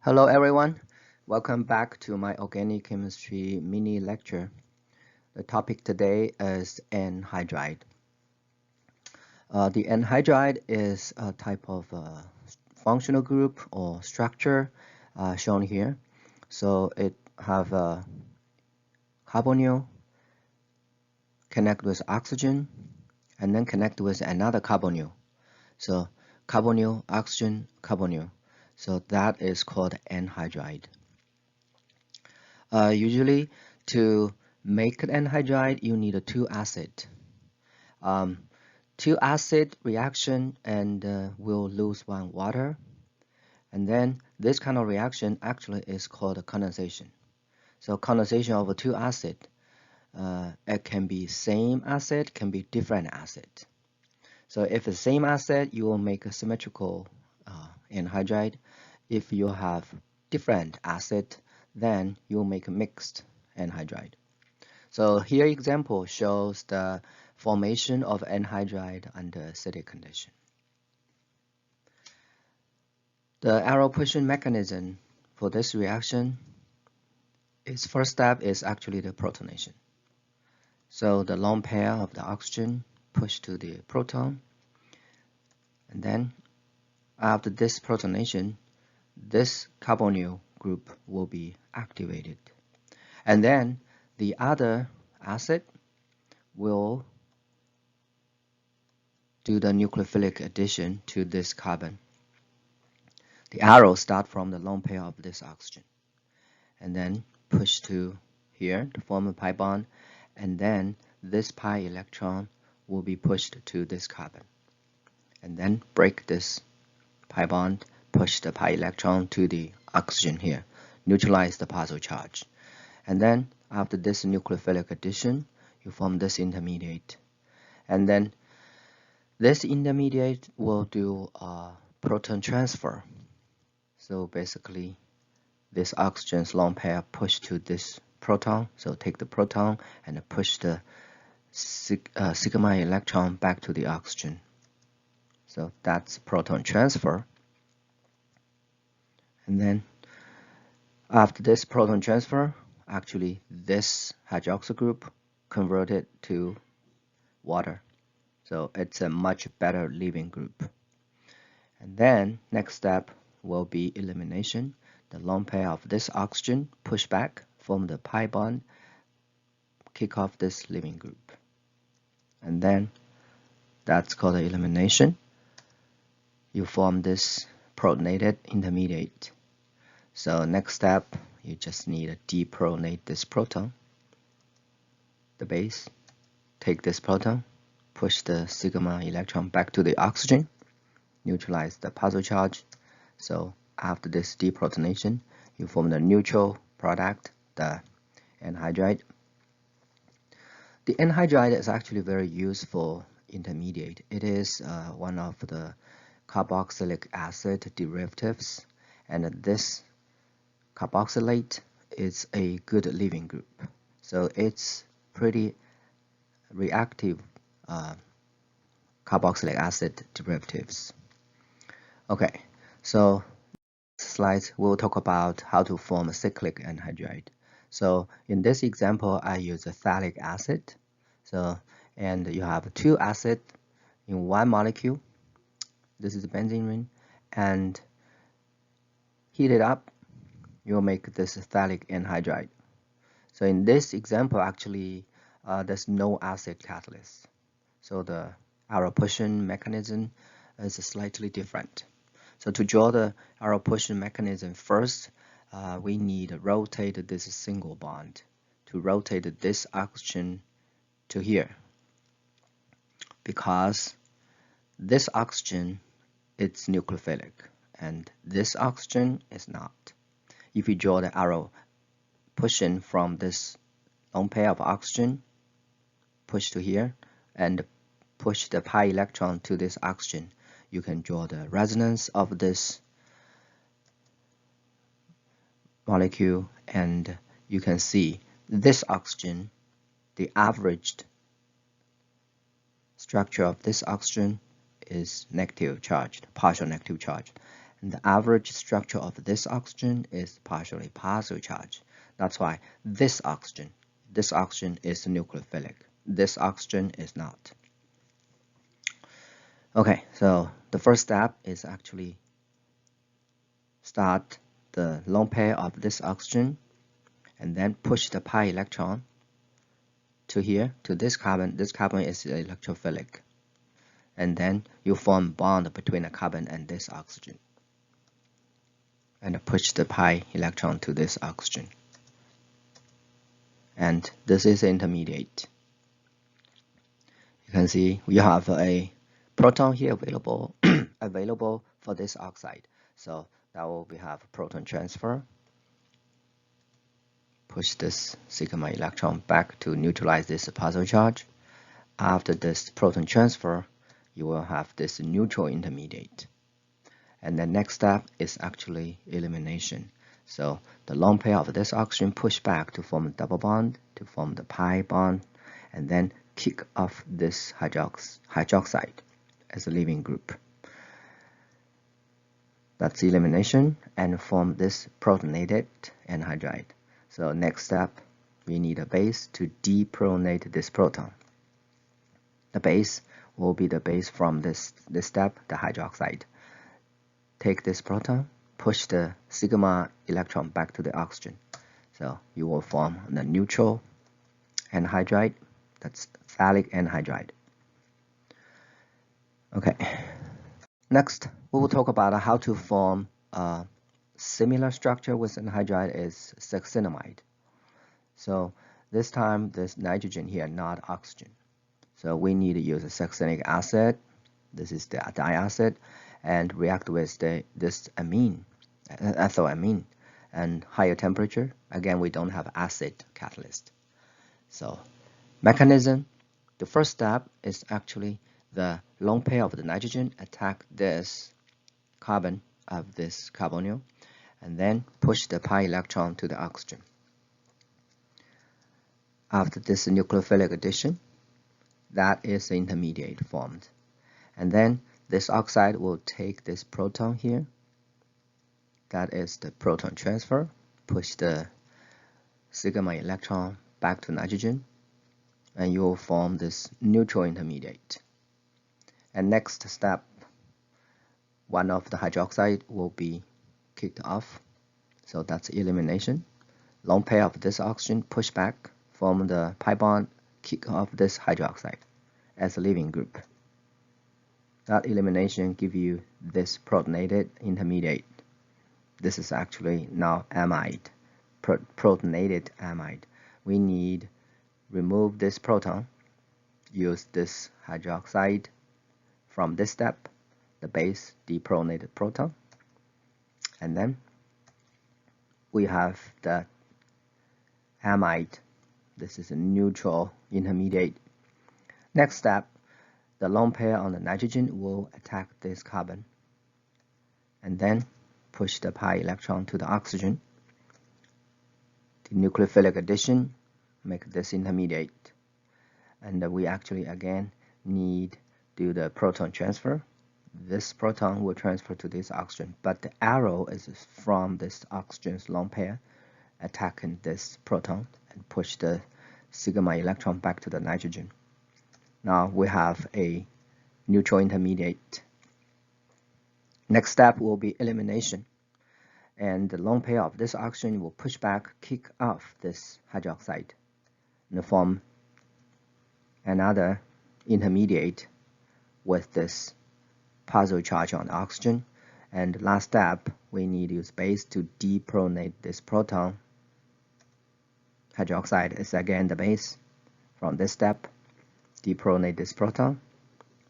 Hello everyone, welcome back to my organic chemistry mini lecture. The topic today is anhydride. The anhydride is a type of functional group or structure shown here. So it have a carbonyl connect with oxygen and then connect with another carbonyl. So carbonyl, oxygen, carbonyl. So that is called anhydride. Usually, to make an anhydride, you need a two acid. Two acid reaction and will lose one water. And then this kind of reaction actually is called a condensation. So condensation of a two acid, it can be same acid, can be different acid. So if the same acid, you will make a symmetrical anhydride. If you have different acid, then you will make a mixed anhydride. So here example shows the formation of anhydride under acidic condition. The arrow pushing mechanism for this reaction is first step is actually the protonation. So the lone pair of the oxygen push to the proton, and then after this protonation, this carbonyl group will be activated. And then the other acid will do the nucleophilic addition to this carbon. The arrow start from the lone pair of this oxygen and then push to here to form a pi bond, and then this pi electron will be pushed to this carbon and then break this pi bond, push the pi electron to the oxygen here, neutralize the positive charge. And then after this nucleophilic addition, you form this intermediate. And then this intermediate will do a proton transfer. So basically, this oxygen's lone pair push to this proton. So take the proton and push the sigma electron back to the oxygen. So that's proton transfer. And then after this proton transfer, actually this hydroxyl group converted to water. So it's a much better leaving group. And then next step will be elimination. The lone pair of this oxygen push back, form the pi bond, kick off this leaving group. And then that's called the elimination. You form this protonated intermediate. So next step, you just need to deprotonate this proton, the base, take this proton, push the sigma electron back to the oxygen, neutralize the positive charge. So after this deprotonation, you form the neutral product, the anhydride. The anhydride is actually very useful intermediate. It is one of the carboxylic acid derivatives, and this carboxylate is a good leaving group. So it's pretty reactive carboxylic acid derivatives. Okay, so slides we'll talk about how to form a cyclic anhydride. So in this example, I use a phthalic acid. And you have two acids in one molecule. This is a benzene ring, and heat it up, you'll make this phthalic anhydride. So in this example, actually, there's no acid catalyst. So the arrow pushing mechanism is slightly different. So to draw the arrow pushing mechanism first, we need to rotate this single bond to rotate this oxygen to here, because this oxygen is nucleophilic and this oxygen is not. If you draw the arrow pushing from this lone pair of oxygen, push to here, and push the pi electron to this oxygen, you can draw the resonance of this molecule, and you can see this oxygen, the averaged structure of this oxygen is negative charged, partial negative charge. And the average structure of this oxygen is partially positive charge. That's why this oxygen is nucleophilic. This oxygen is not. Okay, so the first step is actually start the lone pair of this oxygen and then push the pi electron to here, to this carbon. This carbon is electrophilic. And then you form bond between the carbon and this oxygen. And push the pi electron to this oxygen. And this is intermediate. You can see we have a proton here available available for this oxide. So that will have proton transfer. Push this sigma electron back to neutralize this positive charge. After this proton transfer, you will have this neutral intermediate. And the next step is actually elimination. So the lone pair of this oxygen push back to form a double bond, to form the pi bond, and then kick off this hydroxide as a leaving group. That's elimination, and form this protonated anhydride. So next step, we need a base to deprotonate this proton. The base will be the base from this step, the hydroxide. Take this proton, push the sigma electron back to the oxygen. So you will form the neutral anhydride, that's phthalic anhydride. Okay. Next, we will talk about how to form a similar structure with anhydride is succinimide. So this time, this nitrogen here, not oxygen. So we need to use a succinic acid. This is the diacid, and react with this amine, ethylamine, and higher temperature. Again, we don't have acid catalyst. So mechanism, the first step is actually the lone pair of the nitrogen attack this carbon of this carbonyl, and then push the pi electron to the oxygen. After this nucleophilic addition, that is the intermediate formed. And then this oxide will take this proton here. That is the proton transfer. Push the sigma electron back to nitrogen, and you will form this neutral intermediate. And next step, one of the hydroxide will be kicked off. So that's elimination. Lone pair of this oxygen push back, form the pi bond, kick off this hydroxide as a leaving group. That elimination give you this protonated intermediate. This is actually now amide, protonated amide. We need remove this proton, use this hydroxide from this step, the base deprotonated proton, and then we have the amide. This is a neutral intermediate. Next step, the lone pair on the nitrogen will attack this carbon and then push the pi electron to the oxygen. The nucleophilic addition make this intermediate, and we actually again need do the proton transfer. This proton will transfer to this oxygen, but the arrow is from this oxygen's lone pair attacking this proton and push the sigma electron back to the nitrogen. Now we have a neutral intermediate. Next step will be elimination, and the lone pair of this oxygen will push back, kick off this hydroxide, and form another intermediate with this positive charge on oxygen. And last step, we need to use base to deprotonate this proton. Hydroxide is again the base from this step. Deprotonate this proton,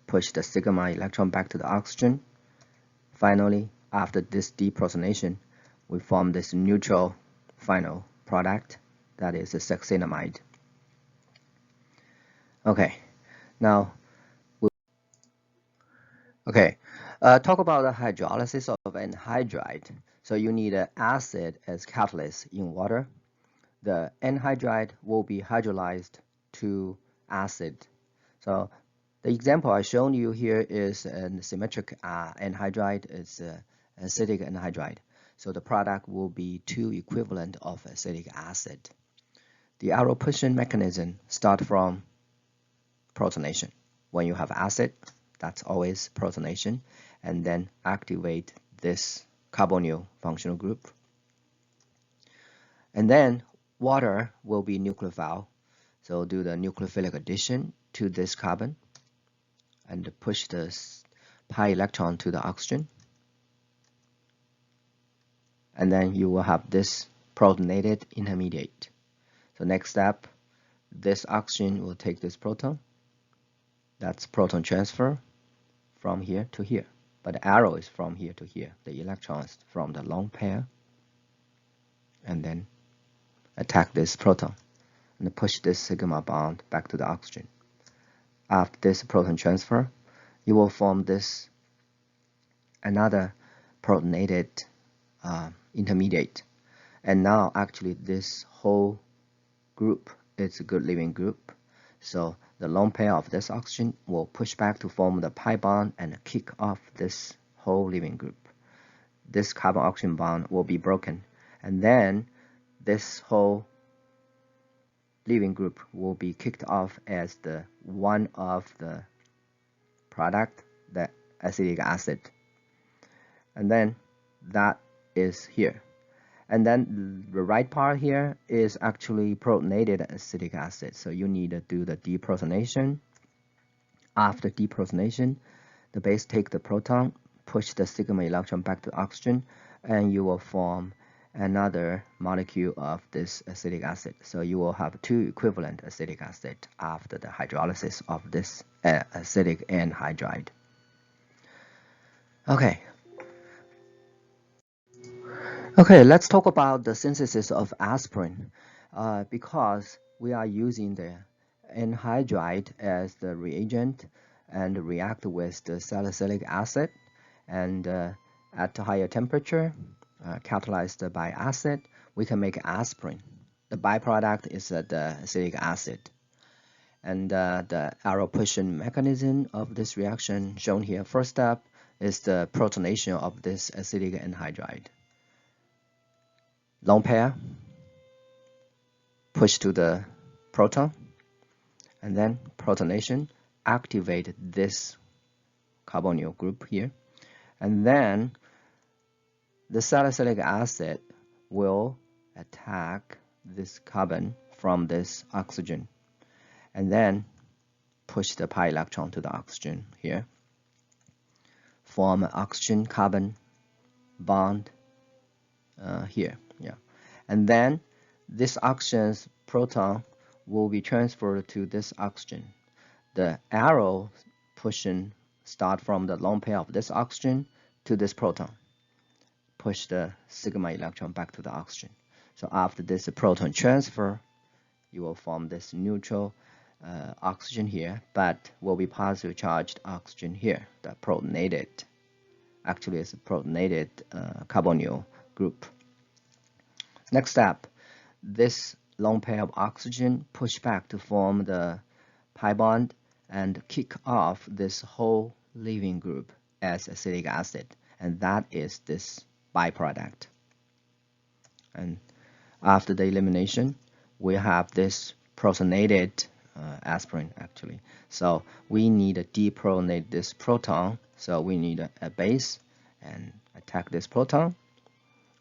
push the sigma electron back to the oxygen. Finally, after this deprotonation, we form this neutral final product, that is a succinimide. Okay, now talk about the hydrolysis of anhydride. So you need an acid as catalyst in water. The anhydride will be hydrolyzed to acid. So the example I shown you here is a symmetric anhydride. It's acetic anhydride. So the product will be 2 equivalent of acetic acid. The arrow pushing mechanism start from protonation. When you have acid, that's always protonation, and then activate this carbonyl functional group. And then water will be nucleophile, so do the nucleophilic addition to this carbon and push this pi electron to the oxygen. And then you will have this protonated intermediate. So next step, this oxygen will take this proton. That's proton transfer from here to here. But the arrow is from here to here. The electron is from the lone pair. And then attack this proton and push this sigma bond back to the oxygen. After this proton transfer, you will form this another protonated intermediate. And now actually this whole group is a good leaving group. So the lone pair of this oxygen will push back to form the pi bond and kick off this whole leaving group. This carbon-oxygen bond will be broken, and then this whole leaving group will be kicked off as the one of the product, the acetic acid. And then that is here. And then the right part here is actually protonated acetic acid. So you need to do the deprotonation. After deprotonation, the base take the proton, push the sigma electron back to oxygen, and you will form another molecule of this acetic acid. So you will have 2 equivalent acetic acid after the hydrolysis of this acetic anhydride. Okay, let's talk about the synthesis of aspirin. Because we are using the anhydride as the reagent and react with the salicylic acid, and at a higher temperature, catalyzed by acid, we can make aspirin. The byproduct is the acetic acid. And the arrow pushing mechanism of this reaction shown here. First step is the protonation of this acetic anhydride. Lone pair, push to the proton, and then protonation, activate this carbonyl group here, and then the salicylic acid will attack this carbon from this oxygen, and then push the pi electron to the oxygen here, form an oxygen-carbon bond here. And then this oxygen's proton will be transferred to this oxygen. The arrow pushing start from the lone pair of this oxygen to this proton. Push the sigma electron back to the oxygen. So after this proton transfer, you will form this neutral oxygen here, but will be positive charged oxygen here, the protonated. Actually, it's a protonated carbonyl group. Next step, this lone pair of oxygen push back to form the pi bond and kick off this whole leaving group as acetic acid, and that is this byproduct. And after the elimination, we have this protonated aspirin actually. So we need to deprotonate this proton. So we need a base and attack this proton,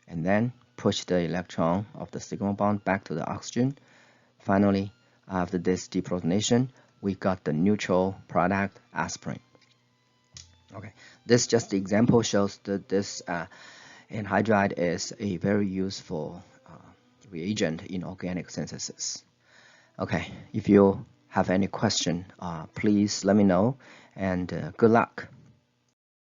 and then push the electron of the sigma bond back to the oxygen. Finally, after this deprotonation, we got the neutral product aspirin. Okay, this just the example shows that this anhydride is a very useful reagent in organic synthesis. Okay, if you have any question, please let me know, and good luck.